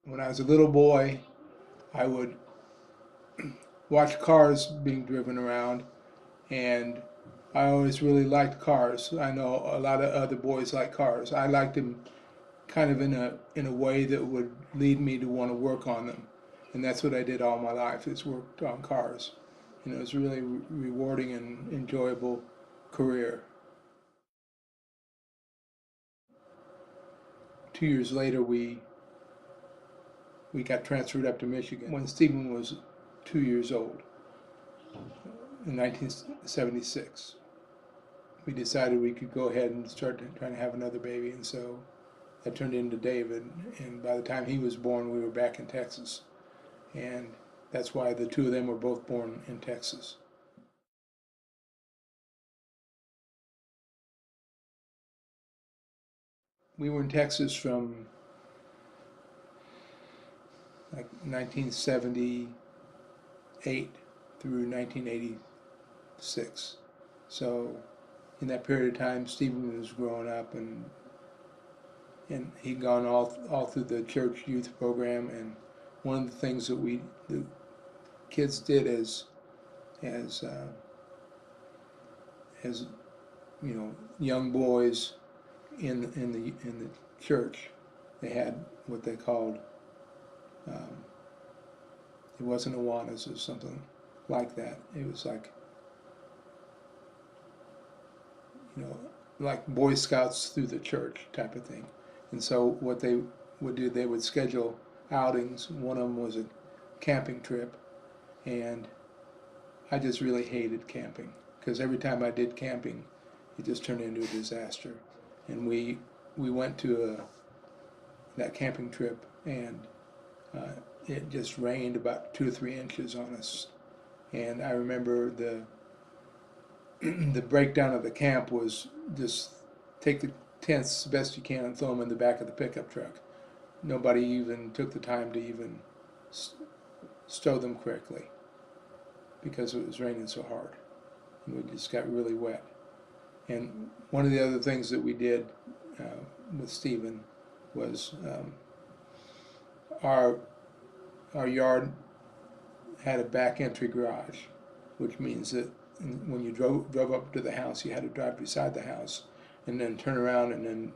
when I was a little boy, I would watch cars being driven around, and I always really liked cars. I know a lot of other boys like cars. I liked them kind of in a way that would lead me to want to work on them, and that's what I did all my life, is worked on cars. And it was a really rewarding and enjoyable career. 2 years later, we got transferred up to Michigan when Stephen was 2 years old in 1976. We decided we could go ahead and start trying to have another baby, and so that turned into David. And by the time he was born, we were back in Texas, and that's why the two of them were both born in Texas. We were in Texas from like 1978 through 1986. So in that period of time, Stephen was growing up, and he'd gone all through the church youth program. And one of the things that the kids did as as young boys in the church, they had what they called, it wasn't Awanas or something like that. It was like, like Boy Scouts through the church type of thing. And so what they would do, they would schedule outings. One of them was a camping trip, and I just really hated camping because every time I did camping, it just turned into a disaster. And we went to that camping trip, and it just rained about 2 or 3 inches on us. And I remember the the breakdown of the camp was just take the tents the best you can and throw them in the back of the pickup truck. Nobody even took the time to even stow them correctly because it was raining so hard, and we just got really wet. And one of the other things that we did with Stephen was our yard had a back entry garage, which means that when you drove up to the house, you had to drive beside the house and then turn around and then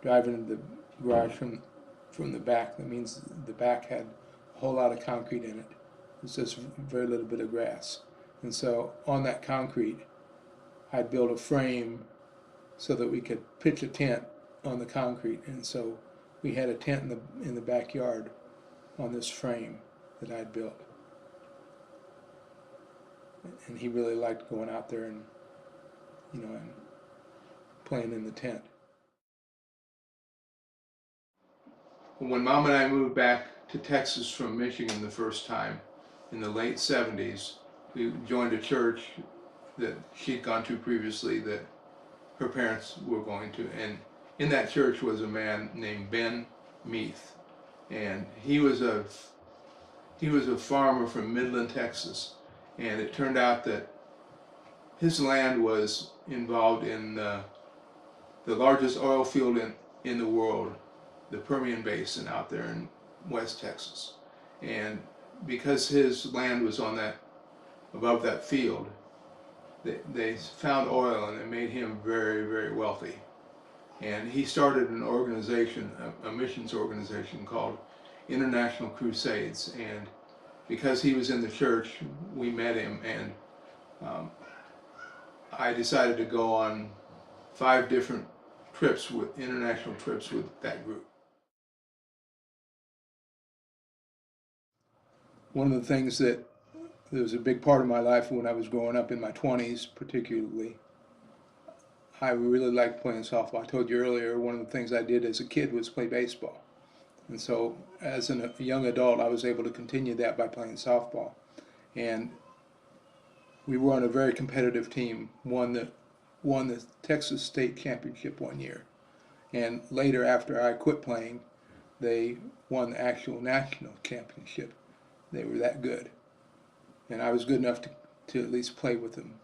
drive into the garage from the back. That means the back had a whole lot of concrete in it. It's just very little bit of grass. And so on that concrete, I'd build a frame so that we could pitch a tent on the concrete. And so we had a tent in the backyard on this frame that I'd built. And he really liked going out there and and playing in the tent. When Mom and I moved back to Texas from Michigan the first time in the late 70s, we joined a church that she'd gone to previously that her parents were going to. And in that church was a man named Ben Meath. And he was a farmer from Midland, Texas. And it turned out that his land was involved in the largest oil field in the world, the Permian Basin out there in West Texas. And because his land was above that field, they found oil, and it made him very, very wealthy. And he started an organization, a missions organization called International Crusades. And because he was in the church, we met him, and I decided to go on 5 different international trips with that group. One of the things that was a big part of my life when I was growing up in my 20s, particularly, I really liked playing softball. I told you earlier, one of the things I did as a kid was play baseball. And so as a young adult, I was able to continue that by playing softball. And we were on a very competitive team, won the Texas State Championship one year. And later, after I quit playing, they won the actual national championship. They were that good. And I was good enough to at least play with them.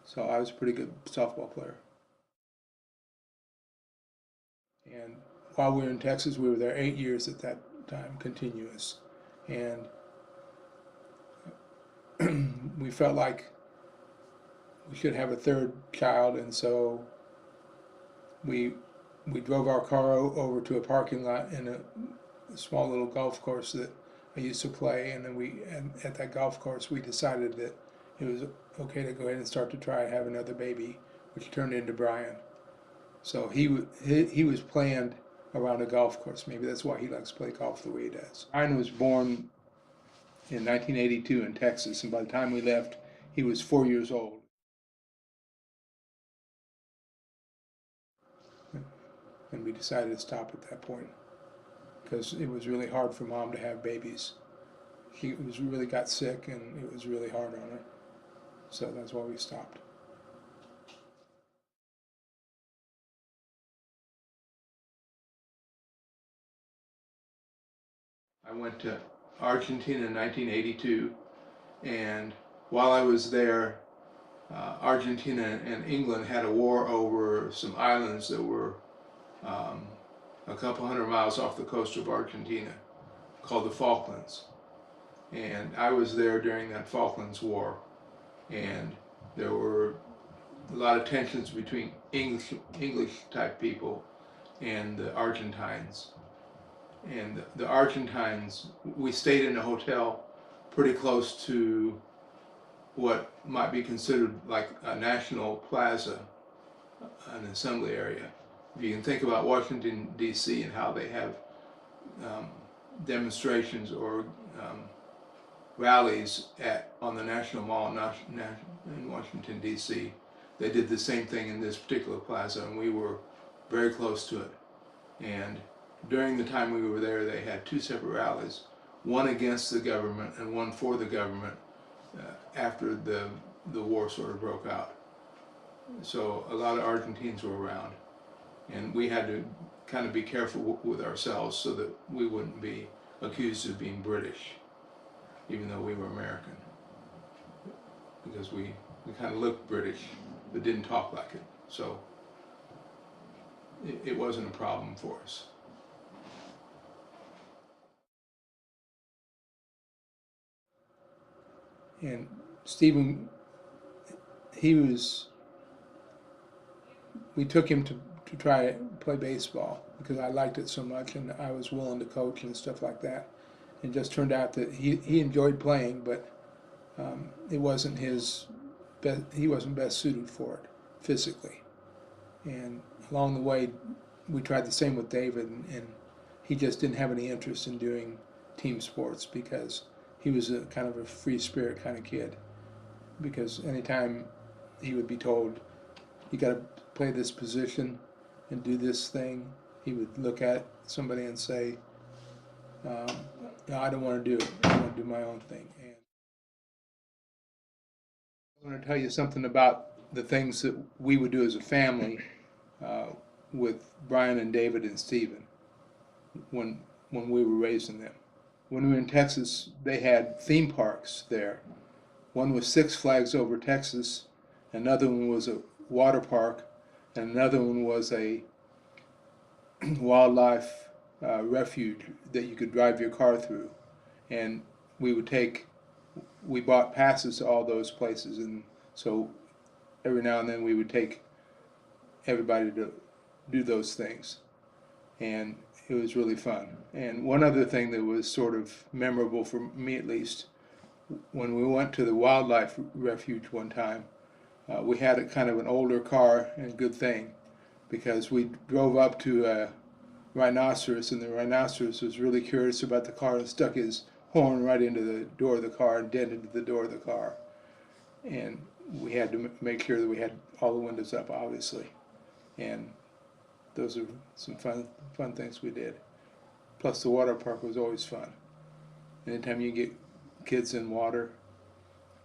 So I was a pretty good softball player. And while we were in Texas, we were there 8 years at time, continuous. And we felt like we should have a third child, and so we we drove our car over to a parking lot in a small little golf course that I used to play, and then at that golf course we decided that it was okay to go ahead and start to try and have another baby, which turned into Brian. So he was planned around a golf course. Maybe that's why he likes to play golf the way he does. Brian was born in 1982 in Texas, and by the time we left, he was 4 years old. And we decided to stop at that point because it was really hard for mom to have babies. She was really got sick, and it was really hard on her. So that's why we stopped. I went to Argentina in 1982, and while I was there, Argentina and England had a war over some islands that were um, a couple hundred miles off the coast of Argentina, called the Falklands. And I was there during that Falklands War, and there were a lot of tensions between English type people and the Argentines. And the Argentines, we stayed in a hotel pretty close to what might be considered like a national plaza, an assembly area. If you can think about Washington, D.C., and how they have um, demonstrations or um, rallies on the National Mall in Washington, D.C., they did the same thing in this particular plaza, and we were very close to it. And during the time we were there, they had two separate rallies, one against the government and one for the government after the war sort of broke out. So a lot of Argentines were around, and we had to kind of be careful with ourselves so that we wouldn't be accused of being British, even though we were American, because we kind of looked British but didn't talk like it. So it wasn't a problem for us. And Stephen, he was, we took him to try to play baseball because I liked it so much, and I was willing to coach and stuff like that. It just turned out that he enjoyed playing, but it wasn't his best, he wasn't best suited for it physically. And along the way, we tried the same with David, and he just didn't have any interest in doing team sports because he was a kind of a free spirit kind of kid. Because anytime he would be told, you got to play this position and do this thing, he would look at somebody and say, no, I don't want to do it. I want to do my own thing. And I want to tell you something about the things that we would do as a family uh, with Brian and David and Stephen when when we were raising them. When we were in Texas, they had theme parks there. One was Six Flags Over Texas, another one was a water park, and another one was a wildlife refuge that you could drive your car through. And we would take, we bought passes to all those places, and so every now and then we would take everybody to do those things. And it was really fun. And one other thing that was sort of memorable for me at least, when we went to the wildlife refuge one time, we had a kind of an older car, and a good thing, because we drove up to a rhinoceros, and the rhinoceros was really curious about the car and stuck his horn right into the door of the car and dented the door of the car. And we had to make sure that we had all the windows up, obviously. And those are some fun things we did. Plus, the water park was always fun. Anytime you get kids in water,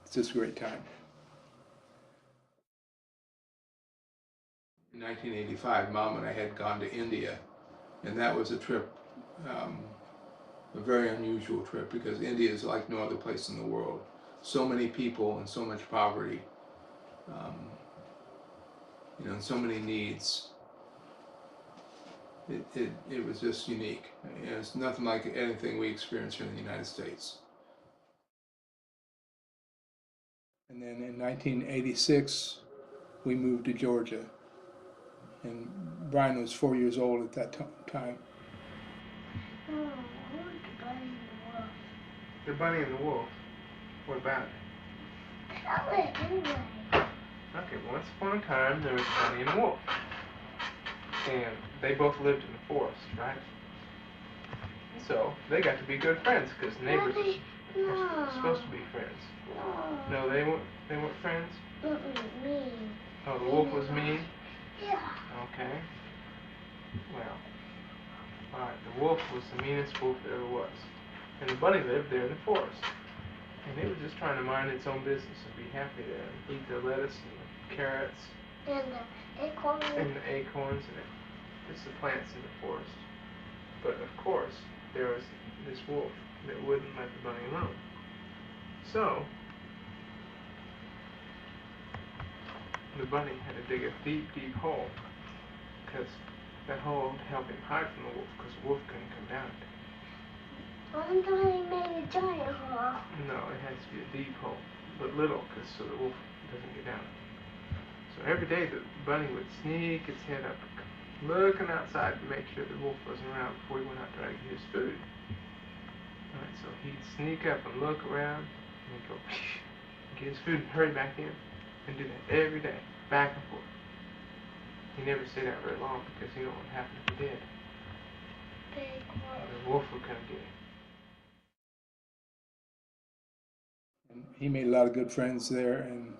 it's just a great time. In 1985, Mom and I had gone to India, and that was a trip, a very unusual trip, because India is like no other place in the world. So many people and so much poverty, and so many needs. it was just unique. It's nothing like anything we experience here in the United States. And then in 1986, we moved to Georgia. And Brian was 4 years old at that time. Oh, I want the bunny and the wolf. The Bunny and the Wolf. What about it? Tell it anyway. Okay, once upon a time there was a bunny and a wolf. And they both lived in the forest, right? So they got to be good friends because neighbors are supposed to be friends. No, they weren't friends? Mean. Oh, the wolf was mean? Yeah. Okay. Well, alright, the wolf was the meanest wolf there ever was. And the bunny lived there in the forest. And it was just trying to mind its own business and be happy there and eat the lettuce and the carrots And the acorn. and the acorns and just the plants in the forest. But of course, there was this wolf that wouldn't let the bunny alone. So, the bunny had to dig a deep, deep hole because that hole would help him hide from the wolf because the wolf couldn't come down it. I thought he made a giant hole. No, it has to be a deep hole, but little, because so the wolf doesn't get down it. So every day the bunny would sneak its head up, looking outside to make sure the wolf wasn't around before he went out to try to get his food. Alright, so he'd sneak up and look around, and he'd go, get his food and hurry back in, and do that every day, back and forth. He never stayed out very long because you know what happened if he did. Big wolf. The wolf would come get him. And he made a lot of good friends there, and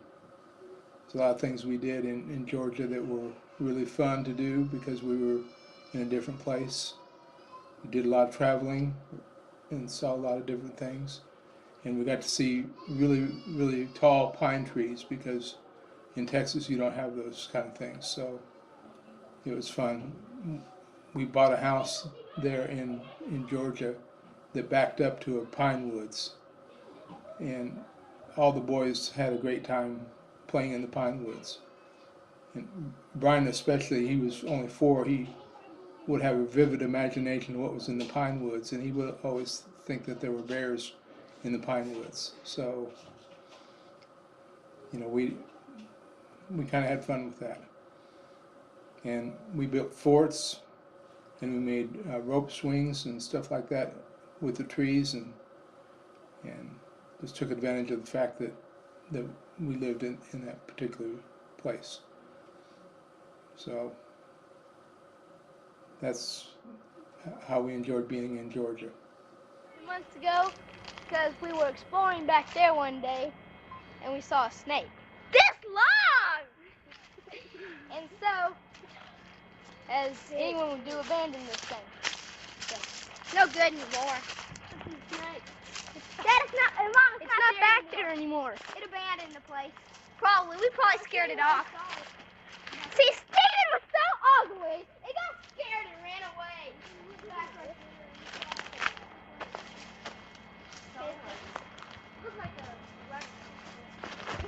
there's a lot of things we did in Georgia that were really fun to do because we were in a different place. We did a lot of traveling and saw a lot of different things. And we got to see really, really tall pine trees because in Texas you don't have those kind of things. So it was fun. We bought a house there in Georgia that backed up to a pine woods. And all the boys had a great time playing in the pine woods. And Brian especially, he was only 4, he would have a vivid imagination of what was in the pine woods, and he would always think that there were bears in the pine woods. So, you know, we kind of had fun with that. And we built forts, and we made rope swings and stuff like that with the trees, and just took advantage of the fact that we lived in that particular place. So that's how we enjoyed being in Georgia. Months ago, because we were exploring back there one day, and we saw a snake. This long! And so, as anyone would do, abandon this thing. So, no good anymore. Dad, it's not back there anymore. It abandoned the place. Probably. We probably scared it off. See, Steven was so ugly. It got scared and ran away.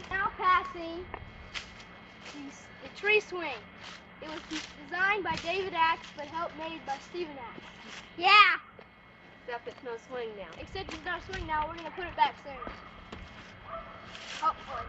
Now passing the tree swing. It was designed by David Axe, but help made by Stephen Axe. Yeah. Except it's no swing now. Except it's not a swing now. We're gonna put it back soon. Hopefully.